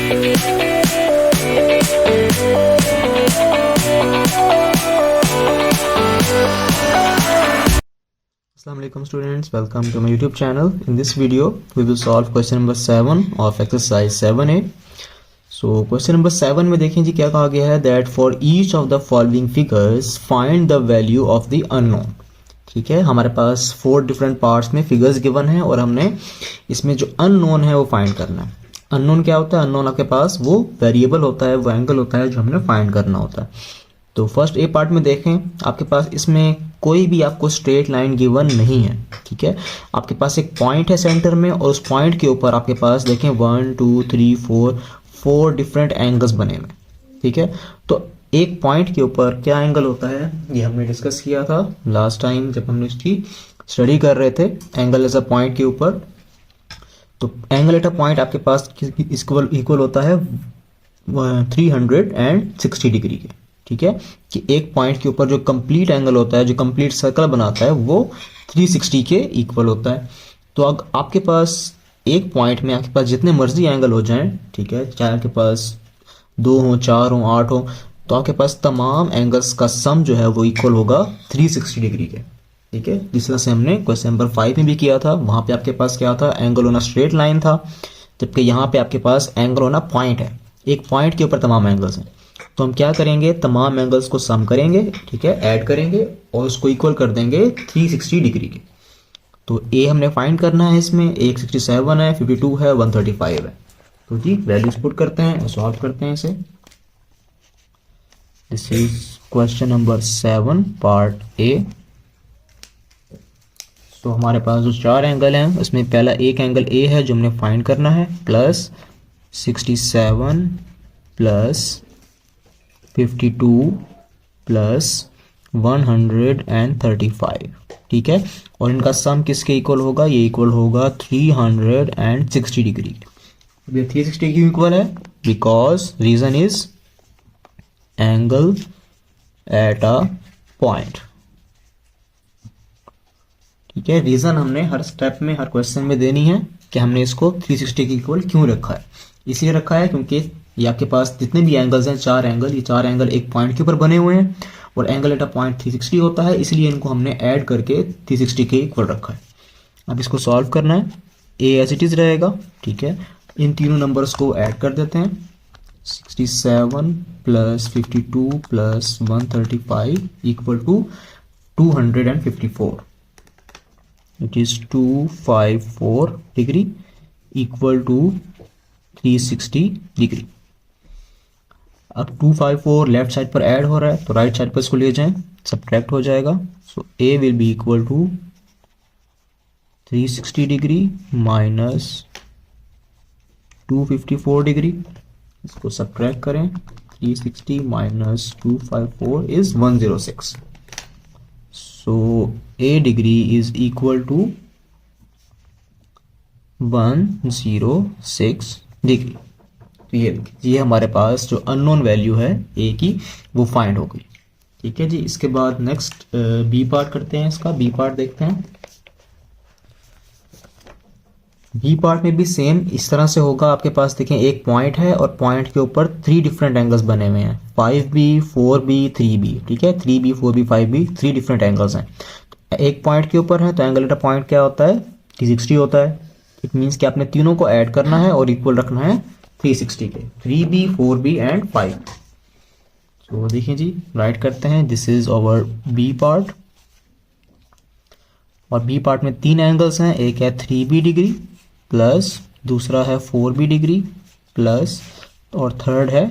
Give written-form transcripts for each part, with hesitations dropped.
Assalamualaikum students, welcome to my YouTube channel. In this video we will solve question number 7 of exercise 7a. So question number 7 में देखें जी क्या कहा गया है, that for each of the following figures find the value of the unknown. ठीक है, हमारे पास 4 different parts में फिगर्स गिवन है और हमने इसमें जो अननोन है वो फाइंड करना है. अननोन क्या होता है? अननोन आपके पास वो वेरिएबल होता है, वो एंगल होता है जो हमने फाइंड करना होता है. तो फर्स्ट ए पार्ट में देखें, आपके पास इसमें कोई भी आपको स्ट्रेट लाइन गिवन नहीं है. ठीक है, आपके पास एक पॉइंट है सेंटर में और उस पॉइंट के ऊपर आपके पास देखें 1 2 3 4 डिफरेंट एंगल्स बने हुए. ठीक है, तो एक पॉइंट के ऊपर क्या एंगल होता है ये हमने डिस्कस किया था लास्ट टाइम जब हमने इसकी स्टडी कर रहे थे. एंगल एज अ पॉइंट के ऊपर, तो एंगल एट अ पॉइंट आपके पास इक्वल होता है 360 डिग्री के. ठीक है, कि एक पॉइंट के ऊपर जो कंप्लीट एंगल होता है, जो कंप्लीट सर्कल बनाता है, वो 360 के इक्वल होता है. तो अब आपके पास एक पॉइंट में आपके पास जितने मर्जी एंगल हो जाएं, ठीक है, चाहे आपके पास 2 हो 4 हो 8 हो, तो आपके पास तमाम एंगल्स का सम जो है वो इक्वल होगा 360 डिग्री के. ठीक है, जिस तरह से हमने क्वेश्चन नंबर 5 में भी किया था. वहां पे आपके पास क्या था, एंगल होना स्ट्रेट लाइन था, जबकि यहाँ पे आपके पास एंगल होना पॉइंट है. एक पॉइंट के ऊपर तमाम एंगल्स हैं. तो हम क्या करेंगे, तमाम एंगल्स को सम करेंगे, ठीक है, ऐड करेंगे और उसको इक्वल कर देंगे 360 डिग्री के. तो ए हमने फाइंड करना है, इसमें 167 है, 52 है, 135 है. तो जी वैल्यूज पुट करते हैं और सॉल्व करते हैं इसे. This is question number 7 part A. तो हमारे पास जो 4 एंगल हैं उसमें पहला एक एंगल ए है जो हमने फाइंड करना है, प्लस 67 प्लस 52 प्लस 135. ठीक है, और इनका सम किसके इक्वल होगा, ये इक्वल होगा 360 डिग्री. ये 360 डिग्री इक्वल है because reason is angle at a point. ठीक है, रीजन हमने हर स्टेप में, हर क्वेश्चन में देनी है कि हमने इसको 360 के इक्वल क्यों रखा है. इसलिए रखा है क्योंकि ये आपके पास जितने भी एंगल्स हैं, 4 एंगल, ये 4 एंगल एक पॉइंट के ऊपर बने हुए हैं और एंगल एट अ पॉइंट 360 होता है, इसलिए इनको हमने ऐड करके 360 के इक्वल रखा है. अब इसको सॉल्व करना है. ए एज इट इज रहेगा. ठीक है, इन तीनों नंबर्स को ऐड कर देते हैं. 67 plus 52 plus 135 equal to 254. It is 254 degree equal to 360 degree. अब 254 लेफ्ट साइड पर ऐड हो रहा है तो राइट साइड पर इसको ले जाएं, सब्ट्रैक्ट हो जाएगा. So A will be equal to 360 degree minus 254 degree. इसको सब्ट्रैक्ट करें, 360 minus 254 is 106. So A degree is equal to 106 degree. तो ये हमारे पास जो अननोन वैल्यू है ए की वो फाइंड हो गई. ठीक है जी, इसके बाद नेक्स्ट बी पार्ट करते हैं. इसका बी पार्ट देखते हैं. बी पार्ट में भी सेम इस तरह से होगा. आपके पास देखें एक पॉइंट है और पॉइंट के ऊपर 3 डिफरेंट एंगल्स बने हुए हैं, 5b 4b 3b. ठीक है, 3b 4b 5b 3 different angles हैं. एक पॉइंट के ऊपर है तो एंगल एट अ पॉइंट क्या होता है, 360 होता है. इट मीन्स कि आपने तीनों को ऐड करना है और इक्वल रखना है 360 के, 3b 4b एंड 5. तो देखिए जी, राइट करते हैं. This is our B part. और बी पार्ट में 3 एंगल्स हैं. एक है 3b डिग्री प्लस, दूसरा है 4b डिग्री प्लस, और थर्ड है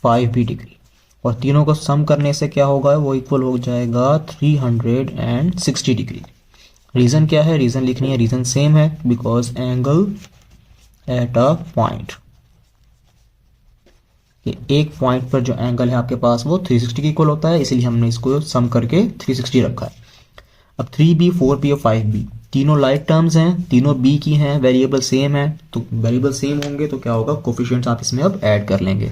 5b डिग्री. और तीनों को सम करने से क्या होगा, वो इक्वल हो जाएगा 360 डिग्री. रीजन क्या है, रीजन लिखनी है, रीजन सेम है because angle at a point. एक पॉइंट पर जो एंगल है आपके पास वो 360 के इक्वल होता है, इसलिए हमने इसको सम करके 360 रखा है. अब 3b 4b और 5b तीनों लाइक टर्म्स हैं, तीनों b की हैं, वेरिएबल सेम है. तो वेरिएबल सेम होंगे तो क्या होगा, कोफिशिएंट्स आप इसमें अब ऐड कर लेंगे.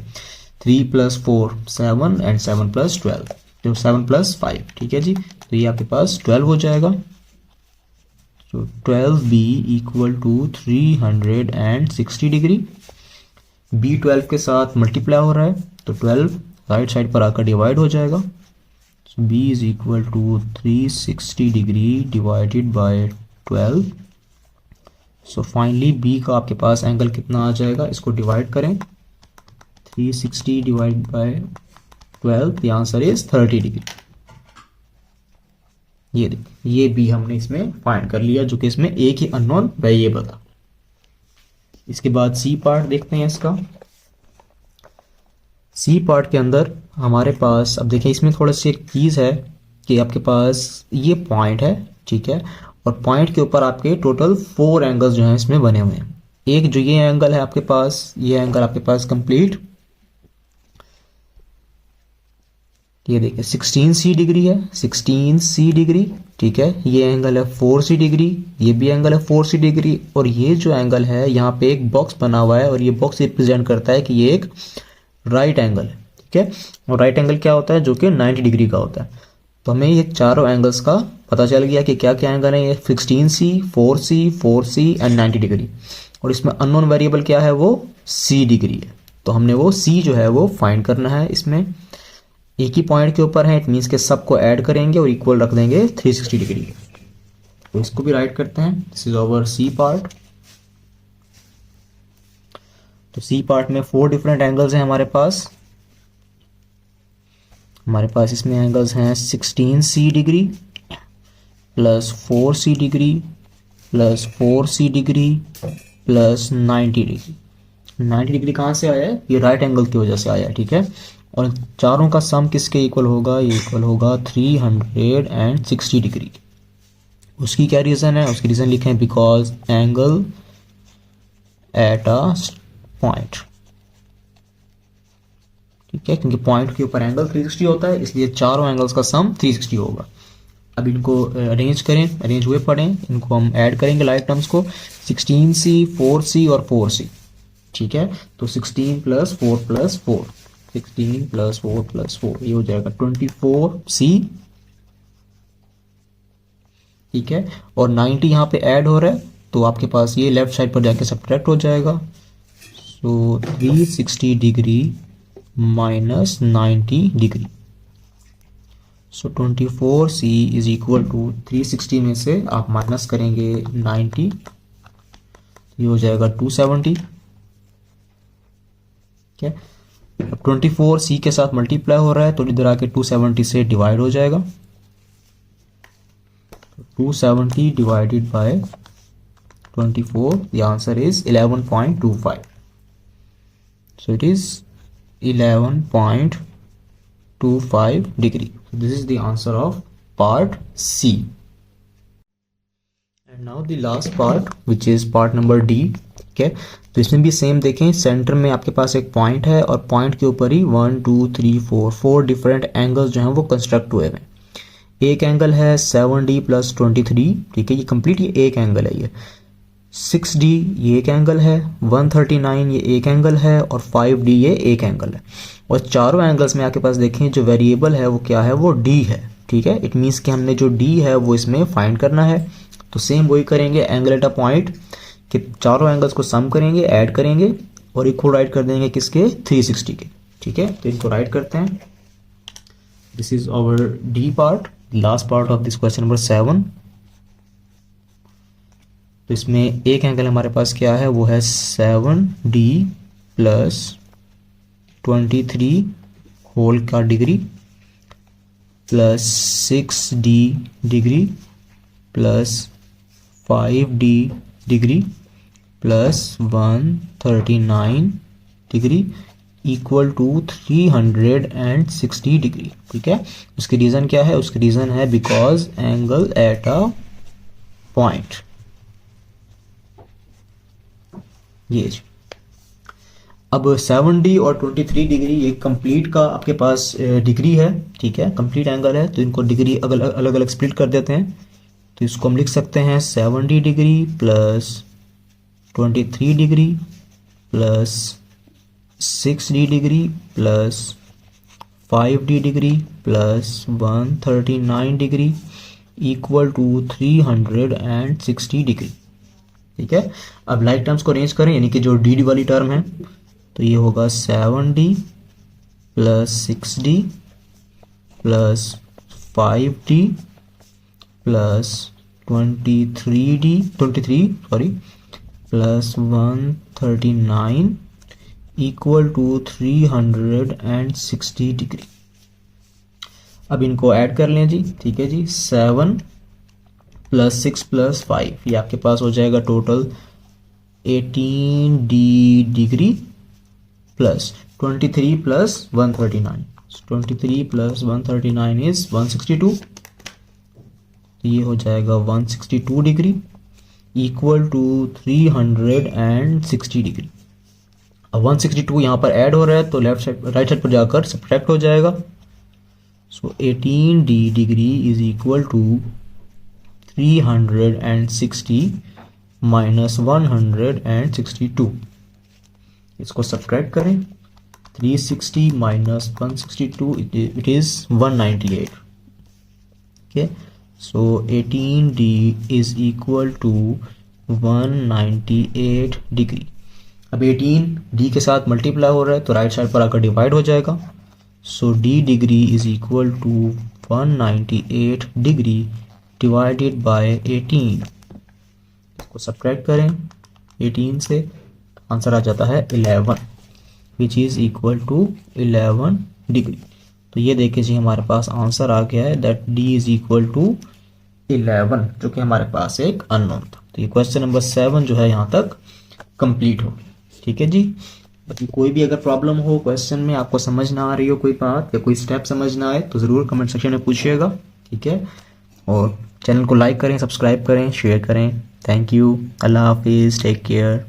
3 + 4 7 एंड 7 + 12, तो 7 + 5. ठीक है जी, तो ये आपके पास 12 हो जाएगा. So 12b equal to 360 degree. B 12 के साथ मल्टीप्लाई हो रहा है, तो 12 राइट साइड पर आकर डिवाइड हो जाएगा। B is equal to 360 degree divided by 12। So finally B का आपके पास एंगल कितना आ जाएगा, इसको डिवाइड करें, 360 divide by 12, the answer is 30 degree. ये देखिए, ये बी हमने इसमें फाइंड कर लिया, जो कि इसमें एक ही अननोन वेरिएबल था। इसके बाद सी पार्ट देखते हैं इसका। सी पार्ट के अंदर हमारे पास, अब देखिए इसमें थोड़ा सी एक चीज़ है कि आपके पास ये पॉइंट है, ठीक है, और पॉइंट के ऊपर आपके टोटल 4 एंगल्स जो हैं इसमें बने हुए हैं। एक जो ये एंगल है आपके पास, ये एंगल आपके पास कंप्लीट, ये देखिए 16C डिग्री है, 16C डिग्री, ठीक है। ये एंगल है 4C डिग्री, ये भी एंगल है 4C डिग्री, और ये जो एंगल है यहाँ पे एक बॉक्स बना हुआ है, और ये बॉक्स रिप्रेजेंट करता है कि ये एक राइट एंगल है, ठीक है। और राइट एंगल क्या होता है, जो कि 90 डिग्री का होता है। तो हमें ये चारों एंगल्स का पता चल गया कि क्या क्या एंगल है, ये 16C, 4C एंड 90 डिग्री। और इसमें अननोन वेरिएबल क्या है, वो C डिग्री है। तो हमने वो C जो है वो फाइंड करना है। इसमें एक ही पॉइंट के ऊपर है, इट मीन्स के सबको ऐड करेंगे और इक्वल रख देंगे 360 डिग्री के। तो इसको भी राइट करते हैं, this is over C part. तो सी पार्ट में 4 डिफरेंट एंगल्स हैं हमारे पास। इसमें एंगल्स हैं 16C degree plus 4C degree plus 4C degree plus 90 degree. 90 degree कहाँ से आया है, ये राइट एंगल की वजह से आया है, ठीक है। और चारों का सम किसके इक्वल होगा, ये इक्वल होगा 360 डिग्री। उसकी क्या रीज़न है, उसकी रीज़न लिखें, because angle at a point, ठीक है, क्योंकि पॉइंट के ऊपर एंगल 360 होता है, इसलिए चारों एंगल्स का सम 360 होगा। अब इनको अरेंज करें, अरेंज हुए पढ़ें, इनको हम ऐड करेंगे लाइक टर्म्स को, 16C, 4C और 4C, ठीक है। तो 16 प्लस 4 प्लस 4, 16 प्लस 4 प्लस 4, ये हो जाएगा 24C, ठीक है। और 90 यहाँ पे ऐड हो रहा है, तो आपके पास ये लेफ्ट साइड पर जाके सब्ट्रैक्ट हो जाएगा। So 360 degree minus 90 degree. So 24C is equal to 360 में से आप माइनस करेंगे 90, ये हो जाएगा 270, ठीक है। अब 24C के साथ मल्टीप्लाई हो रहा है, तो इधर आके 270 से डिवाइड हो जाएगा। 270 divided by 24, the answer is 11.25। So it is 11.25 degree. This is the answer of part C। And now the last part which is part number D, ठीक है। तो इसमें भी सेम देखें, सेंटर में आपके पास एक पॉइंट है, और पॉइंट के ऊपर ही 1 2 3 4 डिफरेंट एंगल्स जो हैं वो कंस्ट्रक्ट हुए हैं। एक एंगल है 7D प्लस 23, ठीक है, ये कंप्लीट ये एक एंगल है। ये 6D ये एक एंगल है, 139 ये एक एंगल है, और 5D ये एक एंगल है। और चारों एंगल्स में आपके पास देखें जो वेरिएबल है वो क्या है, वो D है, ठीक है। इट मीन्स कि हमने जो D है वो इसमें फाइंड करना है। तो सेम वही करेंगे, एंगल एट अ पॉइंट, कि चारों एंगल्स को सम करेंगे, ऐड करेंगे और इक्वल राइट कर देंगे किसके, 360 के, ठीक है। तो इनको राइट करते हैं, this is our D part, last part of this question number 7। तो इसमें एक एंगल हमारे पास क्या है, वो है 7D प्लस 23 होल का degree plus 6D degree plus 5D degree plus 139 degree equal to 360 degree, ठीक है। उसकी रीज़न क्या है, उसकी रीज़न है because angle at a point. ये अब 7D और 23 डिग्री ये कंप्लीट का आपके पास डिग्री है, ठीक है, कंप्लीट एंगल है। तो इनको डिग्री अलग अलग स्प्लिट कर देते हैं। तो इसको हम लिख सकते हैं 7D degree plus 23 degree plus 6D degree plus 5D degree plus 139 degree equal to 360 degree, ठीक है। अब लाइक टर्म्स को अरेंज करें, यानी कि जो डी वाली टर्म है तो ये होगा 7d plus 6d plus 5d plus 23 plus 139 equal to 360 degree. अब इनको ऐड कर लें जी, ठीक है जी। 7 प्लस 6 प्लस 5, ये आपके पास हो जाएगा total 18d degree plus 23 plus 139। 23 plus 139 is 162, तो ये हो जाएगा 162 डिग्री इक्वल टू 360 डिग्री। अब 162 यहाँ पर ऐड हो रहा है तो लेफ्ट साइड राइट साइड पर जाकर सब्ट्रैक्ट हो जाएगा। So 18d degree is equal to 360 minus 162। इसको सब्ट्रैक्ट करें, 360 minus 162 it is 198। Okay, so 18d is equal to 198 degree. अब 18 d के साथ मल्टीप्लाई हो रहा है तो राइट साइड पर आकर डिवाइड हो जाएगा। So d degree is equal to 198 degree divided by 18। इसको सब्ट्रैक्ट करें 18 से, आंसर आ जाता है 11 which is equal to 11 degree. तो ये देखिए जी हमारे पास आंसर आ गया है that d is equal to 11, जो कि हमारे पास एक अननोन था। तो ये क्वेश्चन नंबर 7 जो है यहाँ तक कंप्लीट हो। ठीक है जी। बाकी कोई भी अगर प्रॉब्लम हो क्वेश्चन में, आपको समझ ना आ रही हो कोई बात या कोई स्टेप समझ ना आए, तो ज़रूर कमेंट सेक्शन में पूछिएगा। ठीक है, और चैनल को लाइक करें, सब्सक्राइब करें, शेयर करें। थैंक यू, अल्लाह हाफिज़, टेक केयर।